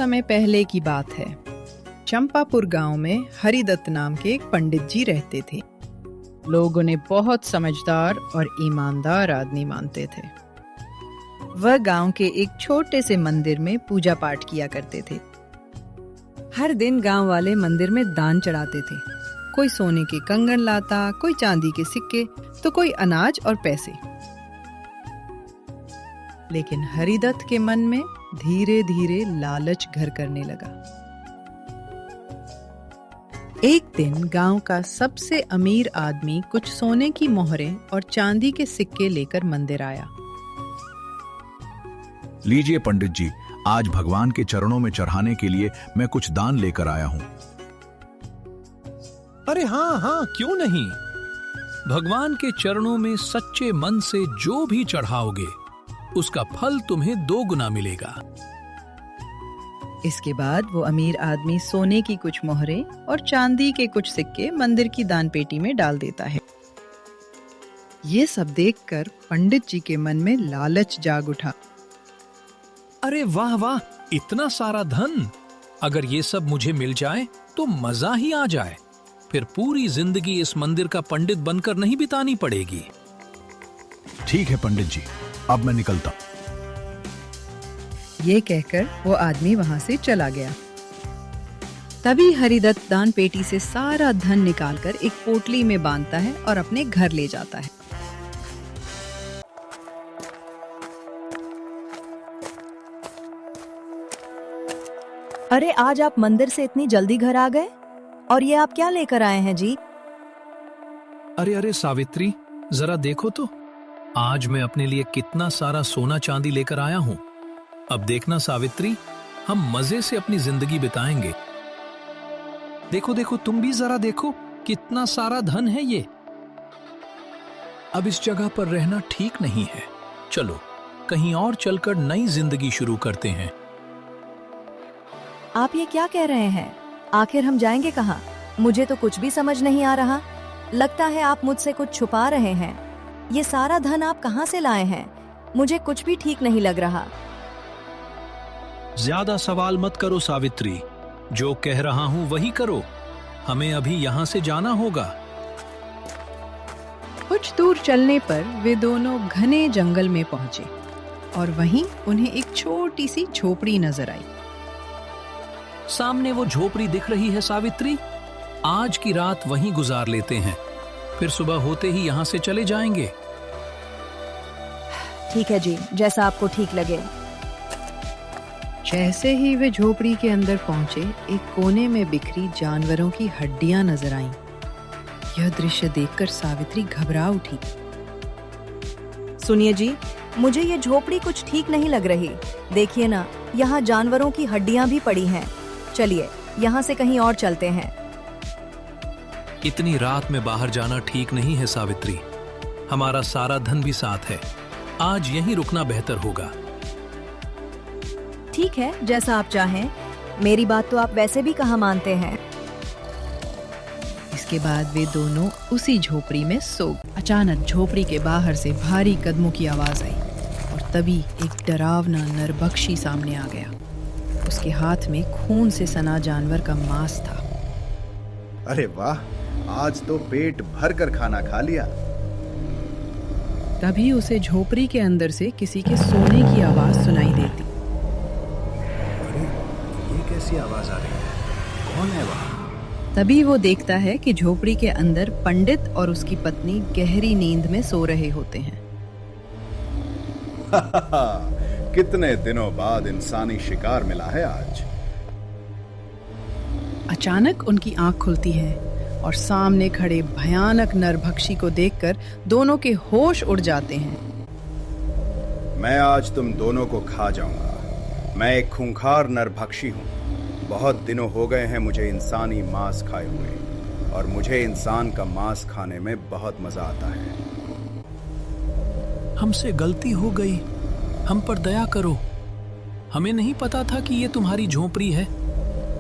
समय पहले की बात है। चंपापुर गांव में हरिदत्त नाम के एक पंडित जी रहते थे। लोग उन्हें बहुत समझदार और ईमानदार आदमी मानते थे। वह गांव के एक छोटे से मंदिर में पूजा पाठ किया करते थे। हर दिन गांव वाले मंदिर में दान चढ़ाते थे। कोई सोने के कंगन लाता, कोई चांदी के सिक्के, तो कोई अनाज और पैसे। लेकिन हरिदत्त के मन में धीरे धीरे लालच घर करने लगा। एक दिन गांव का सबसे अमीर आदमी कुछ सोने की मोहरें और चांदी के सिक्के लेकर मंदिर आया। लीजिए पंडित जी, आज भगवान के चरणों में चढ़ाने के लिए मैं कुछ दान लेकर आया हूं। अरे हाँ हाँ, क्यों नहीं। भगवान के चरणों में सच्चे मन से जो भी चढ़ाओगे उसका फल तुम्हें 2 गुना मिलेगा। इसके बाद वो अमीर आदमी सोने की कुछ मोहरें और चांदी के कुछ सिक्के मंदिर की दान पेटी में डाल देता है। ये सब देखकर पंडित जी के मन में लालच जाग उठा। अरे वाह वाह, इतना सारा धन! अगर ये सब मुझे मिल जाए तो मजा ही आ जाए। फिर पूरी जिंदगी इस मंदिर का पंडित बनकर नहीं बितानी पड़ेगी। ठीक है पंडित जी, अब मैं निकलता। ये कहकर वो आदमी वहां से चला गया। तभी हरिदत्त दान पेटी से सारा धन निकालकर एक पोटली में बांधता है और अपने घर ले जाता है। अरे आज आप मंदिर से इतनी जल्दी घर आ गए, और ये आप क्या लेकर आए हैं जी? अरे अरे सावित्री, जरा देखो तो, आज मैं अपने लिए कितना सारा सोना चांदी लेकर आया हूँ। अब देखना सावित्री, हम मजे से अपनी जिंदगी बिताएंगे। देखो देखो, तुम भी जरा देखो, कितना सारा धन है ये। अब इस जगह पर रहना ठीक नहीं है। चलो कहीं और चलकर नई जिंदगी शुरू करते हैं। आप ये क्या कह रहे हैं? आखिर हम जाएंगे कहाँ? मुझे तो कुछ भी समझ नहीं आ रहा। लगता है आप मुझसे कुछ छुपा रहे हैं। ये सारा धन आप कहाँ से लाए हैं? मुझे कुछ भी ठीक नहीं लग रहा। ज्यादा सवाल मत करो सावित्री, जो कह रहा हूं वही करो। हमें अभी यहां से जाना होगा। कुछ दूर चलने पर वे दोनों घने जंगल में पहुंचे और वहीं उन्हें एक छोटी सी झोपड़ी नजर आई। सामने वो झोपड़ी दिख रही है सावित्री। आज की रात वहीं गुजार लेते हैं, फिर सुबह होते ही यहां से चले जाएंगे। ठीक है जी, जैसा आपको ठीक लगे। जैसे ही वे झोपड़ी के अंदर पहुंचे, एक कोने में बिखरी जानवरों की हड्डियां नजर आईं। यह दृश्य देखकर सावित्री घबरा उठी। सुनिए जी, मुझे ये झोपड़ी कुछ ठीक नहीं लग रही। देखिए ना, यहाँ जानवरों की हड्डियां भी पड़ी हैं। चलिए यहाँ से कहीं और चलते हैं। इतनी रात में बाहर जाना ठीक नहीं है सावित्री। हमारा सारा धन भी साथ है। आज यहीं रुकना बेहतर होगा। ठीक है, जैसा आप चाहें। मेरी बात तो आप वैसे भी कहाँ मानते हैं। इसके बाद वे दोनों उसी झोपड़ी में सो गए। अचानक झोपड़ी के बाहर से भारी कदमों की आवाज आई और तभी एक डरावना नरभक्षी सामने आ गया। उसके हाथ में खून से सना जानवर का मांस था। अरे वाह, आज तो पेट भर कर खाना खा लिया। तभी उसे झोपड़ी के अंदर से किसी के सोने की आवाज सुनाई देती। अरे ये कैसी आवाज आ रही है? कौन है वहाँ? तभी वो देखता है कि झोपड़ी के अंदर पंडित और उसकी पत्नी गहरी नींद में सो रहे होते हैं। कितने दिनों बाद इंसानी शिकार मिला है आज। अचानक उनकी आंख खुलती है और सामने खड़े भयानक नरभक्षी को देखकर दोनों के होश उड़ जाते हैं। मैं आज तुम दोनों को खा जाऊंगा। मैं एक खूंखार नरभक्षी हूँ। बहुत दिनों हो गए हैं मुझे इंसानी मांस खाए हुए, और मुझे इंसान का मांस खाने में बहुत मजा आता है। हमसे गलती हो गई, हम पर दया करो। हमें नहीं पता था कि ये तुम्हारी झोपड़ी है।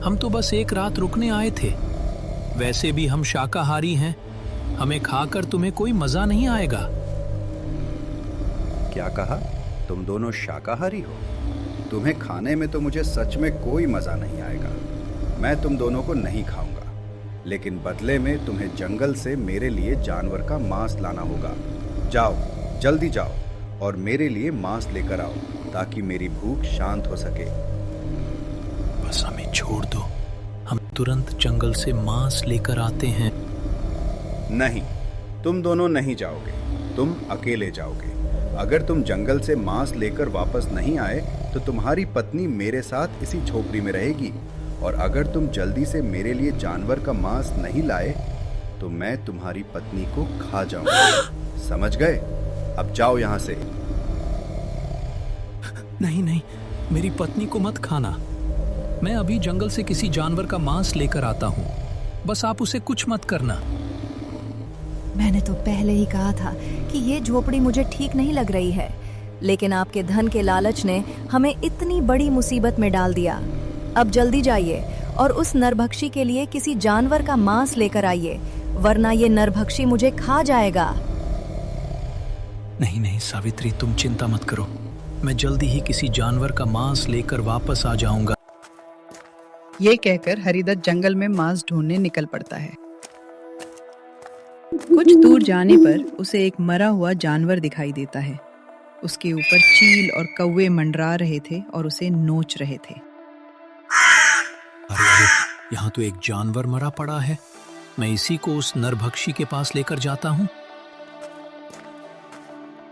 हम तो बस एक रात रुकने आए थे। वैसे भी हम शाकाहारी हैं। हमें खाकर तुम्हें कोई मजा नहीं आएगा। क्या कहा? तुम दोनों शाकाहारी हो? तुम्हें खाने में तो मुझे सच में कोई मजा नहीं आएगा। मैं तुम दोनों को नहीं खाऊंगा, लेकिन बदले में तुम्हें जंगल से मेरे लिए जानवर का मांस लाना होगा। जाओ, जल्दी जाओ और मेरे लिए मांस लेकर आओ ताकि मेरी भूख शांत हो सके। बस हमें छोड़ दो, हम तुरंत जंगल से मांस लेकर आते हैं। नहीं, तुम दोनों नहीं जाओगे, तुम अकेले जाओगे। अगर तुम जंगल से मांस लेकर वापस नहीं आए तो तुम्हारी पत्नी मेरे साथ इसी झोपड़ी में रहेगी, और अगर तुम जल्दी से मेरे लिए जानवर का मांस नहीं लाए तो मैं तुम्हारी पत्नी को खा जाऊंगा। समझ गए? अब जाओ यहां से। नहीं नहीं, मेरी पत्नी को मत खाना। मैं अभी जंगल से किसी जानवर का मांस लेकर आता हूँ, बस आप उसे कुछ मत करना। मैंने तो पहले ही कहा था कि ये झोपड़ी मुझे ठीक नहीं लग रही है, लेकिन आपके धन के लालच ने हमें इतनी बड़ी मुसीबत में डाल दिया। अब जल्दी जाइए और उस नरभक्षी के लिए किसी जानवर का मांस लेकर आइए, वरना ये नरभक्षी मुझे खा जाएगा। नहीं नहीं सावित्री, तुम चिंता मत करो, मैं जल्दी ही किसी जानवर का मांस लेकर वापस आ जाऊंगा। ये कहकर हरिदत्त जंगल में मांस ढूंढने निकल पड़ता है। कुछ दूर जाने पर उसे एक मरा हुआ जानवर दिखाई देता है। उसके ऊपर चील और कौवे मंडरा रहे थे और उसे नोच रहे थे। अरे अरे, यहाँ तो एक जानवर मरा पड़ा है। मैं इसी को उस नरभक्षी के पास लेकर जाता हूँ।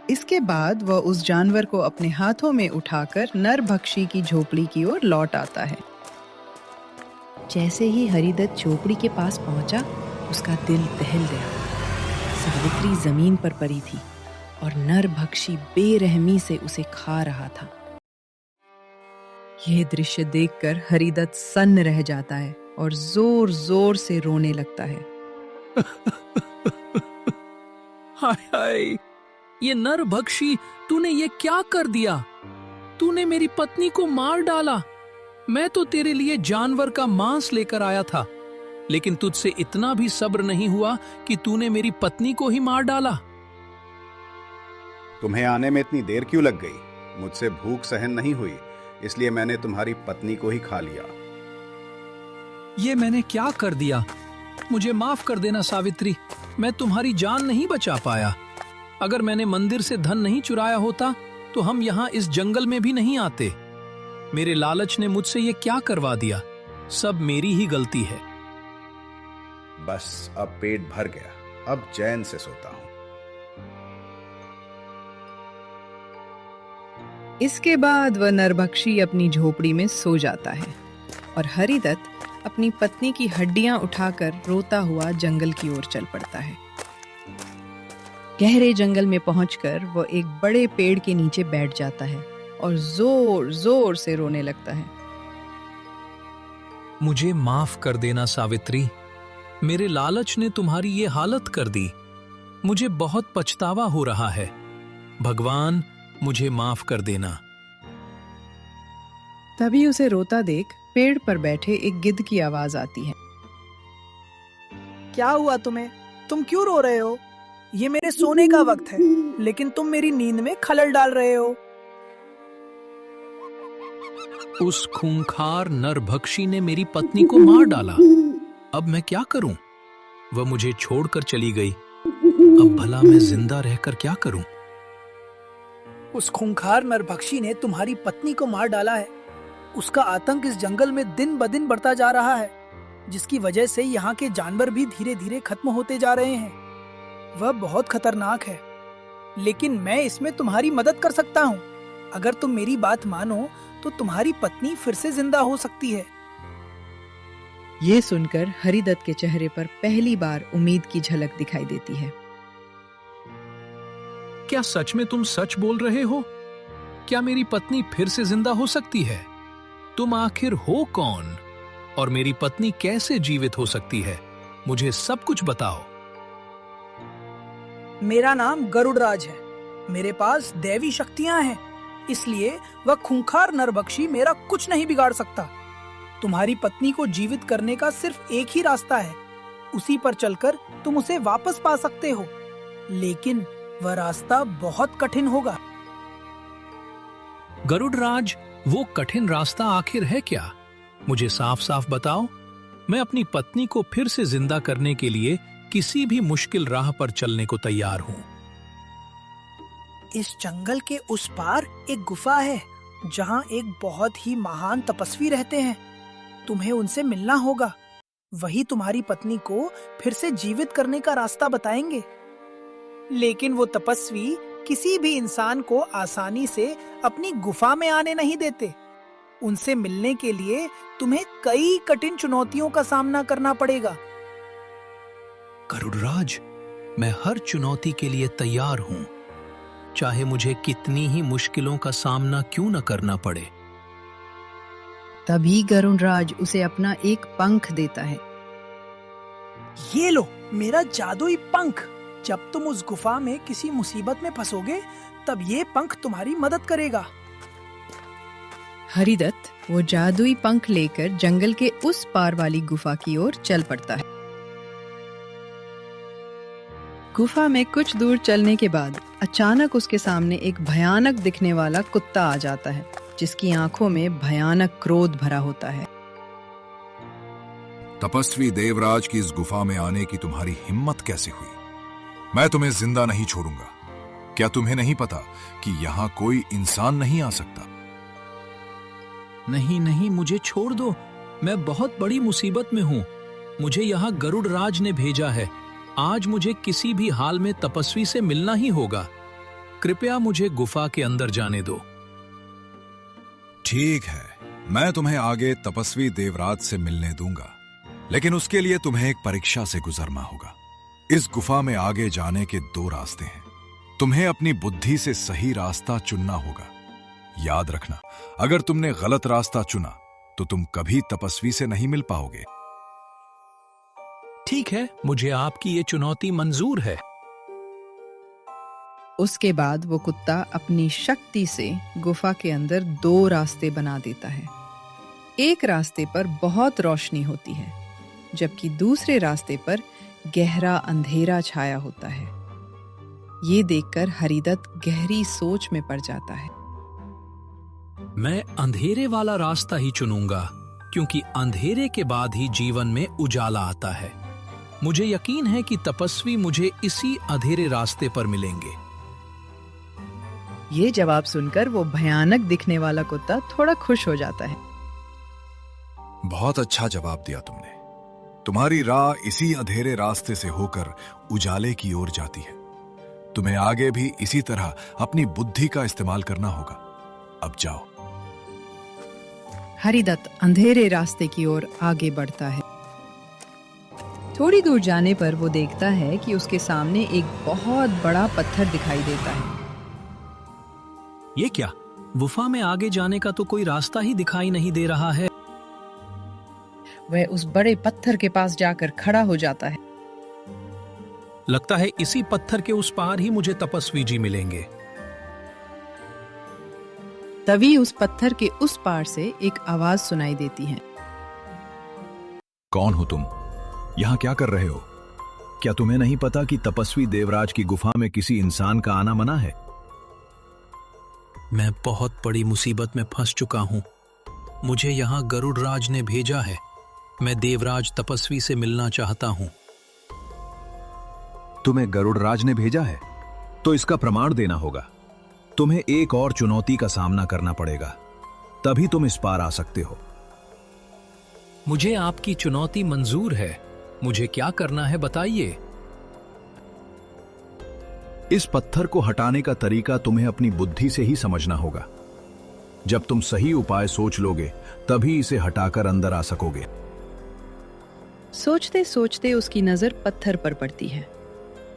इसके बाद वह उस जानवर को अपने हाथों में उठाकर नरभक्षी की झोपड़ी की ओर लौट आता है। जैसे ही हरिदत्त झोपड़ी के पास पहुंचा, उसका दिल दहल गया। सावित्री जमीन पर पड़ी थी और नरभक्षी बेरहमी से उसे खा रहा था। यह दृश्य देखकर हरिदत्त सन्न रह जाता है और जोर जोर से रोने लगता है। हाय हाय, ये नरभक्षी, तूने ये क्या कर दिया? तूने मेरी पत्नी को मार डाला। मैं तो तेरे लिए जानवर का मांस लेकर आया था, लेकिन तुझसे इतना भी सब्र नहीं हुआ कि तूने मेरी पत्नी को ही मार डाला। तुम्हें आने में इतनी देर क्यों लग गई? मुझसे भूख सहन नहीं हुई, इसलिए मैंने तुम्हारी पत्नी को ही खा लिया। ये मैंने क्या कर दिया? मुझे माफ कर देना सावित्री, मैं तुम्हारी जान नहीं बचा पाया। अगर मैंने मंदिर से धन नहीं चुराया होता तो हम यहाँ इस जंगल में भी नहीं आते। मेरे लालच ने मुझसे ये क्या करवा दिया। सब मेरी ही गलती है। बस अब पेट भर गया, अब चैन से सोता हूं। इसके बाद वह नरभक्षी अपनी झोपड़ी में सो जाता है और हरिदत्त अपनी पत्नी की हड्डियां उठाकर रोता हुआ जंगल की ओर चल पड़ता है। गहरे जंगल में पहुंचकर वह एक बड़े पेड़ के नीचे बैठ जाता है और जोर जोर से रोने लगता है। मुझे माफ कर देना सावित्री, मेरे लालच ने तुम्हारी ये हालत कर दी। मुझे बहुत पछतावा हो रहा है। भगवान, मुझे माफ कर देना। तभी उसे रोता देख पेड़ पर बैठे एक गिद्ध की आवाज आती है। क्या हुआ तुम्हें? तुम क्यों रो रहे हो? ये मेरे सोने का वक्त है, लेकिन तुम मेरी नींद में खलल डाल रहे हो। उस खूंखार नरभक्षी ने मेरी पत्नी को मार डाला। अब मैं क्या करूं? वह मुझे छोड़कर चली गई। अब भला मैं जिंदा रहकर क्या करूं? उस खूंखार नरभक्षी ने तुम्हारी पत्नी को मार डाला है। उसका आतंक इस जंगल में दिन ब दिन बढ़ता जा रहा है, जिसकी वजह से यहाँ के जानवर भी धीरे धीरे खत्म होते जा रहे हैं। वह बहुत खतरनाक है, लेकिन मैं इसमें तुम्हारी मदद कर सकता हूँ। अगर तुम मेरी बात मानो तो तुम्हारी पत्नी फिर से जिंदा हो सकती है। ये सुनकर हरिदत्त के चेहरे पर पहली बार उम्मीद की झलक दिखाई देती है। क्या सच में तुम सच बोल रहे हो? क्या मेरी पत्नी फिर से जिंदा हो सकती है? तुम आखिर हो कौन और मेरी पत्नी कैसे जीवित हो सकती है? मुझे सब कुछ बताओ। मेरा नाम गरुड़राज है। मेरे पास दैवी शक्तियां हैं, इसलिए वह खूंखार नरभक्षी मेरा कुछ नहीं बिगाड़ सकता। तुम्हारी पत्नी को जीवित करने का सिर्फ एक ही रास्ता है। उसी पर चलकर तुम उसे वापस पा सकते हो, लेकिन वह रास्ता बहुत कठिन होगा। गरुड़राज, वो कठिन रास्ता आखिर है क्या? मुझे साफ साफ बताओ। मैं अपनी पत्नी को फिर से जिंदा करने के लिए किसी भी मुश्किल राह पर चलने को तैयार हूँ। इस जंगल के उस पार एक गुफा है जहाँ एक बहुत ही महान तपस्वी रहते हैं। तुम्हें उनसे मिलना होगा। वही तुम्हारी पत्नी को फिर से जीवित करने का रास्ता बताएंगे। लेकिन वो तपस्वी किसी भी इंसान को आसानी से अपनी गुफा में आने नहीं देते। उनसे मिलने के लिए तुम्हें कई कठिन चुनौतियों का सामना करना पड़ेगा। गरुड़राज, मैं हर चुनौती के लिए तैयार हूँ, चाहे मुझे कितनी ही मुश्किलों का सामना क्यों न करना पड़े। तभी गरुड़राज उसे अपना एक पंख देता है। ये लो मेरा जादुई पंख। जब तुम उस गुफा में किसी मुसीबत में फंसोगे तब ये पंख तुम्हारी मदद करेगा। हरिदत्त वो जादुई पंख लेकर जंगल के उस पार वाली गुफा की ओर चल पड़ता है। गुफा में कुछ दूर चलने के बाद अचानक उसके सामने एक भयानक दिखने वाला कुत्ता आ जाता है, जिसकी आंखों में भयानक क्रोध भरा होता है। तपस्वी देवराज की इस गुफा में आने की तुम्हारी हिम्मत कैसे हुई? मैं तुम्हें जिंदा नहीं छोड़ूंगा। क्या तुम्हें नहीं पता कि यहाँ कोई इंसान नहीं आ सकता? नहीं नहीं, मुझे छोड़ दो। मैं बहुत बड़ी मुसीबत में हूँ। मुझे यहाँ गरुड़राज ने भेजा है। आज मुझे किसी भी हाल में तपस्वी से मिलना ही होगा। कृपया मुझे गुफा के अंदर जाने दो। ठीक है, मैं तुम्हें आगे तपस्वी देवराज से मिलने दूंगा, लेकिन उसके लिए तुम्हें एक परीक्षा से गुजरना होगा। इस गुफा में आगे जाने के 2 रास्ते हैं। तुम्हें अपनी बुद्धि से सही रास्ता चुनना होगा। याद रखना, अगर तुमने गलत रास्ता चुना तो तुम कभी तपस्वी से नहीं मिल पाओगे। ठीक है, मुझे आपकी ये चुनौती मंजूर है। उसके बाद वो कुत्ता अपनी शक्ति से गुफा के अंदर 2 रास्ते बना देता है। एक रास्ते पर बहुत रोशनी होती है, जबकि दूसरे रास्ते पर गहरा अंधेरा छाया होता है। ये देखकर हरिदत्त गहरी सोच में पड़ जाता है। मैं अंधेरे वाला रास्ता ही चुनूंगा, क्योंकि अंधेरे के बाद ही जीवन में उजाला आता है। मुझे यकीन है कि तपस्वी मुझे इसी अंधेरे रास्ते पर मिलेंगे। ये जवाब सुनकर वो भयानक दिखने वाला कुत्ता थोड़ा खुश हो जाता है। बहुत अच्छा जवाब दिया तुमने। तुम्हारी राह इसी अंधेरे रास्ते से होकर उजाले की ओर जाती है। तुम्हें आगे भी इसी तरह अपनी बुद्धि का इस्तेमाल करना होगा। अब जाओ। हरिदत्त अंधेरे रास्ते की ओर आगे बढ़ता है। थोड़ी दूर जाने पर वो देखता है कि उसके सामने एक बहुत बड़ा पत्थर दिखाई देता है। ये क्या? गुफा में आगे जाने का तो कोई रास्ता ही दिखाई नहीं दे रहा है। वह उस बड़े पत्थर के पास जाकर खड़ा हो जाता है। लगता है इसी पत्थर के उस पार ही मुझे तपस्वी जी मिलेंगे। तभी उस पत्थर के उस पार से एक आवाज सुनाई देती है। कौन हो तुम? यहाँ क्या कर रहे हो? क्या तुम्हें नहीं पता कि तपस्वी देवराज की गुफा में किसी इंसान का आना मना है? मैं बहुत बड़ी मुसीबत में फंस चुका हूँ। मुझे यहाँ गरुड़राज ने भेजा है। मैं देवराज तपस्वी से मिलना चाहता हूँ। तुम्हें गरुड़राज ने भेजा है तो इसका प्रमाण देना होगा। तुम्हें एक और चुनौती का सामना करना पड़ेगा, तभी तुम इस पार आ सकते हो। मुझे आपकी चुनौती मंजूर है। मुझे क्या करना है बताइए। इस पत्थर को हटाने का तरीका तुम्हें अपनी बुद्धि से ही समझना होगा। जब तुम सही उपाय सोच लोगे तभी इसे हटाकर अंदर आ सकोगे। सोचते सोचते उसकी नजर पत्थर पर पड़ती है।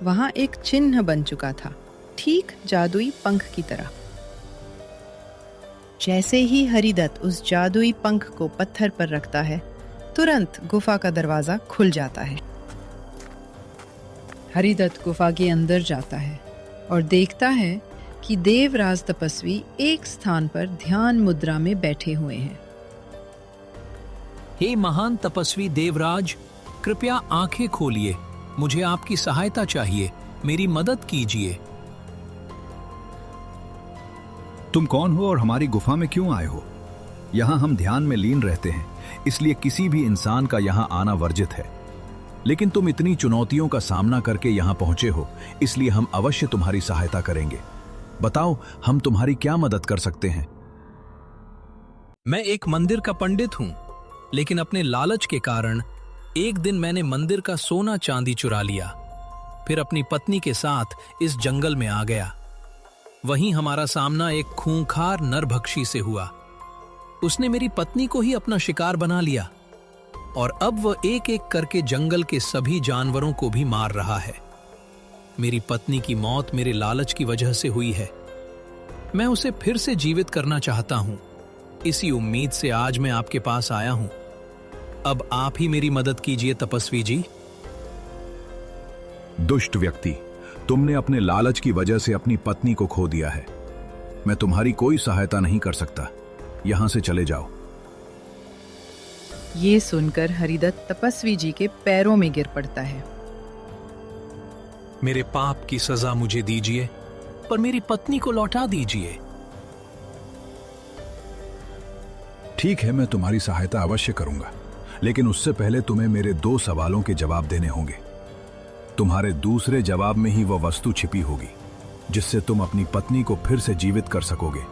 वहां एक चिन्ह बन चुका था, ठीक जादुई पंख की तरह। जैसे ही हरिदत्त उस जादुई पंख को पत्थर पर रखता है, तुरंत गुफा का दरवाजा खुल जाता है। हरिदत्त गुफा के अंदर जाता है और देखता है कि देवराज तपस्वी एक स्थान पर ध्यान मुद्रा में बैठे हुए हैं। हे महान तपस्वी देवराज, कृपया आंखें खोलिए। मुझे आपकी सहायता चाहिए। मेरी मदद कीजिए। तुम कौन हो और हमारी गुफा में क्यों आए हो? यहाँ हम ध्यान में लीन रहते हैं, इसलिए किसी भी इंसान का यहाँ आना वर्जित है। लेकिन तुम इतनी चुनौतियों का सामना करके यहाँ पहुंचे हो, इसलिए हम अवश्य तुम्हारी सहायता करेंगे। बताओ, हम तुम्हारी क्या मदद कर सकते हैं? मैं एक मंदिर का पंडित हूं, लेकिन अपने लालच के कारण एक दिन मैंने मंदिर का सोना चांदी चुरा लिया। फिर अपनी पत्नी के साथ इस जंगल में आ गया। वहीं हमारा सामना एक खूंखार नरभक्षी से हुआ। उसने मेरी पत्नी को ही अपना शिकार बना लिया और अब वह एक एक करके जंगल के सभी जानवरों को भी मार रहा है। मेरी पत्नी की मौत मेरे लालच की वजह से हुई है। मैं उसे फिर से जीवित करना चाहता हूं। इसी उम्मीद से आज मैं आपके पास आया हूं। अब आप ही मेरी मदद कीजिए तपस्वी जी। दुष्ट व्यक्ति, तुमने अपने लालच की वजह से अपनी पत्नी को खो दिया है। मैं तुम्हारी कोई सहायता नहीं कर सकता। यहां से चले जाओ। ये सुनकर हरिदत्त तपस्वी जी के पैरों में गिर पड़ता है। मेरे पाप की सजा मुझे दीजिए, पर मेरी पत्नी को लौटा दीजिए। ठीक है, मैं तुम्हारी सहायता अवश्य करूंगा, लेकिन उससे पहले तुम्हें मेरे 2 सवालों के जवाब देने होंगे। तुम्हारे दूसरे जवाब में ही वह वस्तु छिपी होगी जिससे तुम अपनी पत्नी को फिर से जीवित कर सकोगे,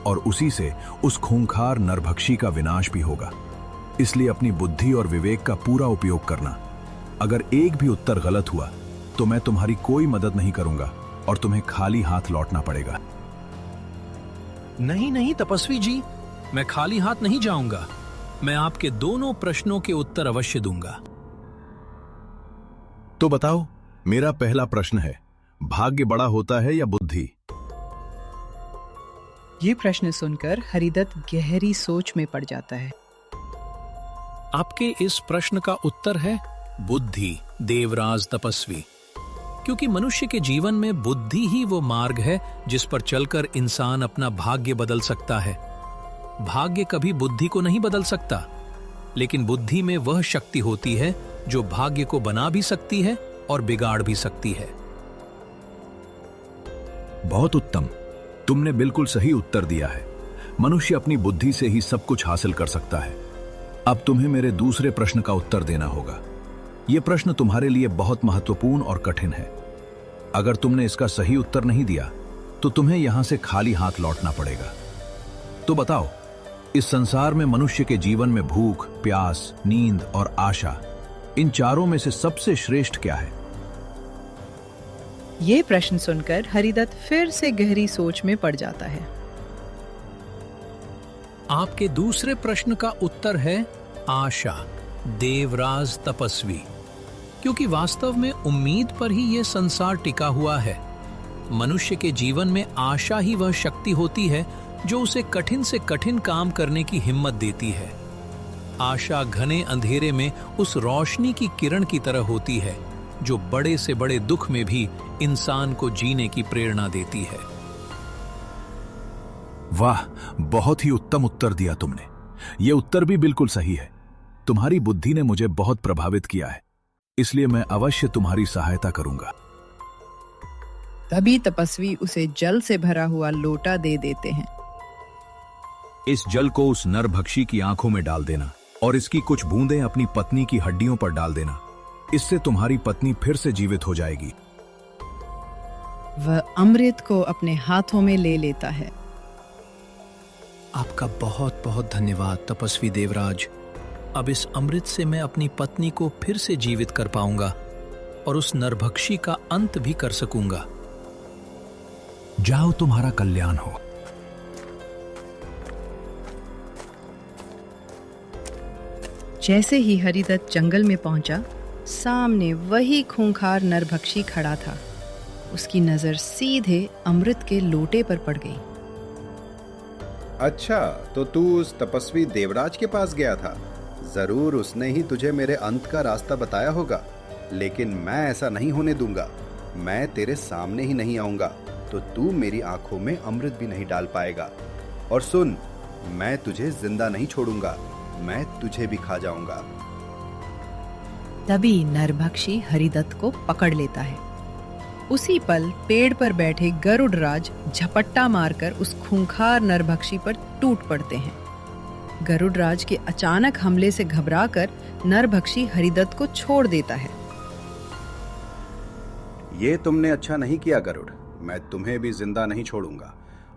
और उसी से उस खूंखार नरभक्षी का विनाश भी होगा। इसलिए अपनी बुद्धि और विवेक का पूरा उपयोग करना। अगर एक भी उत्तर गलत हुआ तो मैं तुम्हारी कोई मदद नहीं करूंगा और तुम्हें खाली हाथ लौटना पड़ेगा। नहीं नहीं तपस्वी जी, मैं खाली हाथ नहीं जाऊंगा। मैं आपके दोनों प्रश्नों के उत्तर अवश्य दूंगा। तो बताओ, मेरा पहला प्रश्न है, भाग्य बड़ा होता है या बुद्धि? ये प्रश्न सुनकर हरिदत्त गहरी सोच में पड़ जाता है। आपके इस प्रश्न का उत्तर है बुद्धि, देवराज तपस्वी। क्योंकि मनुष्य के जीवन में बुद्धि ही वो मार्ग है जिस पर चलकर इंसान अपना भाग्य बदल सकता है। भाग्य कभी बुद्धि को नहीं बदल सकता, लेकिन बुद्धि में वह शक्ति होती है जो भाग्य को बना भी सकती है और बिगाड़ भी सकती है। बहुत उत्तम, तुमने बिल्कुल सही उत्तर दिया है। मनुष्य अपनी बुद्धि से ही सब कुछ हासिल कर सकता है। अब तुम्हें मेरे दूसरे प्रश्न का उत्तर देना होगा। यह प्रश्न तुम्हारे लिए बहुत महत्वपूर्ण और कठिन है। अगर तुमने इसका सही उत्तर नहीं दिया तो तुम्हें यहां से खाली हाथ लौटना पड़ेगा। तो बताओ, इस संसार में मनुष्य के जीवन में भूख, प्यास, नींद और आशा, इन चारों में से सबसे श्रेष्ठ क्या है? ये प्रश्न सुनकर हरिदत्त फिर से गहरी सोच में पड़ जाता है। आपके दूसरे प्रश्न का उत्तर है आशा, देवराज तपस्वी। क्योंकि वास्तव में उम्मीद पर ही यह संसार टिका हुआ है। मनुष्य के जीवन में आशा ही वह शक्ति होती है जो उसे कठिन से कठिन काम करने की हिम्मत देती है। आशा घने अंधेरे में उस रोशनी की किरण की तरह होती है जो बड़े से बड़े दुख में भी इंसान को जीने की प्रेरणा देती है। वाह, बहुत ही उत्तम उत्तर दिया तुमने। यह उत्तर भी बिल्कुल सही है। तुम्हारी बुद्धि ने मुझे बहुत प्रभावित किया है, इसलिए मैं अवश्य तुम्हारी सहायता करूंगा। तभी तपस्वी उसे जल से भरा हुआ लोटा दे देते हैं। इस जल को उस नरभक्षी की आंखों में डाल देना और इसकी कुछ बूंदें अपनी पत्नी की हड्डियों पर डाल देना। इससे तुम्हारी पत्नी फिर से जीवित हो जाएगी। वह अमृत को अपने हाथों में ले लेता है। आपका बहुत बहुत धन्यवाद तपस्वी देवराज। अब इस अमृत से मैं अपनी पत्नी को फिर से जीवित कर पाऊंगा और उस नरभक्षी का अंत भी कर सकूंगा। जाओ, तुम्हारा कल्याण हो। जैसे ही हरिदत्त जंगल में पहुंचा, सामने वही खूंखार नरभक्षी खड़ा था। उसकी नजर सीधे अमृत के लोटे पर पड़ गई। अच्छा, तो तू उस तपस्वी देवराज के पास गया था। जरूर उसने ही तुझे मेरे अंत का रास्ता बताया होगा, लेकिन मैं ऐसा नहीं होने दूंगा। मैं तेरे सामने ही नहीं आऊंगा तो तू मेरी आंखों में अमृत भी नहीं डाल पाएगा। और सुन, मैं तुझे जिंदा नहीं छोड़ूंगा, मैं तुझे भी खा जाऊंगा। तभी नरभक्षी हरिदत्त को पकड़ लेता है। उसी पल पेड़ पर बैठे गरुड़राज झपट्टा मारकर उस खूंखार नरभक्षी पर टूट पड़ते हैं। गरुड़राज के अचानक हमले से घबराकर नरभक्षी हरिदत्त को छोड़ देता है। ये तुमने अच्छा नहीं किया गरुड़, मैं तुम्हें भी जिंदा नहीं छोड़ूंगा।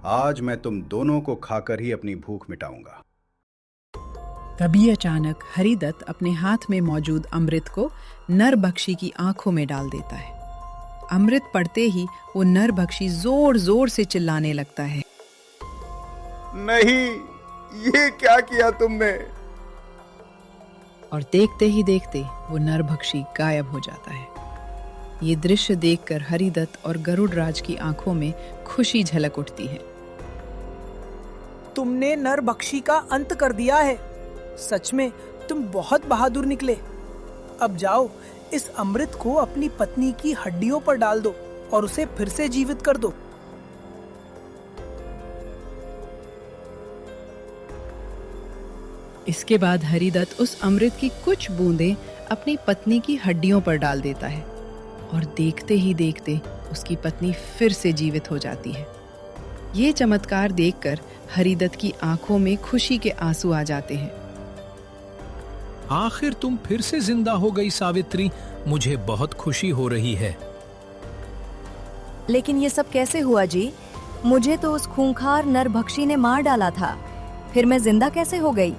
आज मैं तुम दोनों को खाकर ही अपनी भूख मिटाऊंगा। तभी अचानक हरिदत्त अपने हाथ में मौजूद अमृत को नरभक्षी की आंखों में डाल देता है। अमृत पड़ते ही वो नरभक्षी जोर जोर से चिल्लाने लगता है। नहीं, ये क्या किया तुमने? और देखते ही देखते वो नरभक्षी गायब हो जाता है। ये दृश्य देखकर हरिदत्त और गरुड़राज की आंखों में खुशी झलक उठती है। तुमने नरभक्षी का अंत कर दिया है। सच में तुम बहुत बहादुर निकले। अब जाओ, इस अमृत को अपनी पत्नी की हड्डियों पर डाल दो और उसे फिर से जीवित कर दो। इसके बाद हरिदत्त उस अमृत की कुछ बूंदें अपनी पत्नी की हड्डियों पर डाल देता है और देखते ही देखते उसकी पत्नी फिर से जीवित हो जाती है। ये चमत्कार देखकर हरिदत्त की आंखों में खुशी के आंसू आ जाते हैं। आखिर तुम फिर से जिंदा हो गई सावित्री, मुझे बहुत खुशी हो रही है। लेकिन ये सब कैसे हुआ जी? मुझे तो उस खूंखार नरभक्षी ने मार डाला था, फिर मैं जिंदा कैसे हो गई?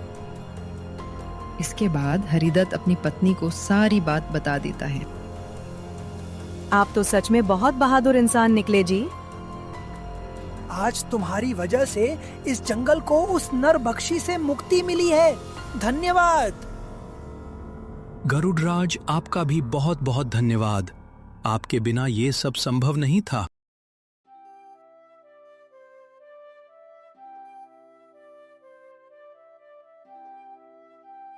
इसके बाद हरिदत्त अपनी पत्नी को सारी बात बता देता है। आप तो सच में बहुत बहादुर इंसान निकले जी। आज तुम्हारी वजह से इस जंगल को उस नरभक्षी से मुक्ति मिली है। धन्यवाद। गरुड़राज, आपका भी बहुत बहुत धन्यवाद। आपके बिना ये सब संभव नहीं था।